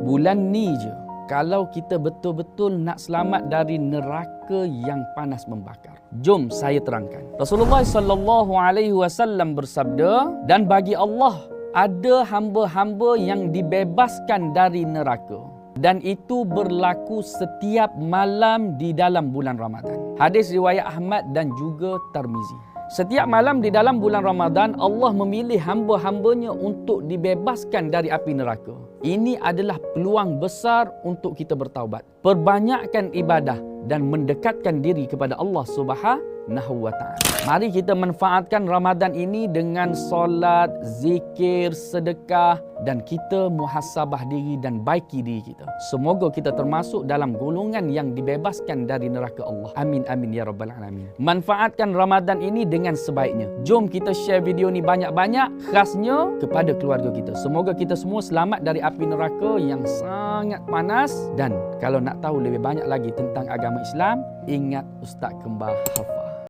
bulan ni je, kalau kita betul-betul nak selamat dari neraka yang panas membakar. Jom saya terangkan. Rasulullah sallallahu alaihi wasallam bersabda, dan bagi Allah ada hamba-hamba yang dibebaskan dari neraka, dan itu berlaku setiap malam di dalam bulan Ramadan. Hadis riwayat Ahmad dan juga Tirmizi. Setiap malam di dalam bulan Ramadan, Allah memilih hamba-hambanya untuk dibebaskan dari api neraka. Ini adalah peluang besar untuk kita bertaubat, perbanyakkan ibadah dan mendekatkan diri kepada Allah Subhanahu wa Ta'ala. Mari kita manfaatkan Ramadan ini dengan solat, zikir, sedekah, dan kita muhasabah diri dan baiki diri kita. Semoga kita termasuk dalam golongan yang dibebaskan dari neraka Allah. Amin amin ya rabbal alamin. Manfaatkan Ramadan ini dengan sebaiknya. Jom kita share video ni banyak-banyak, khasnya kepada keluarga kita. Semoga kita semua selamat dari api neraka yang sangat panas. Dan kalau nak tahu lebih banyak lagi tentang agama Islam, ingat Ustaz Kembar Hafaz.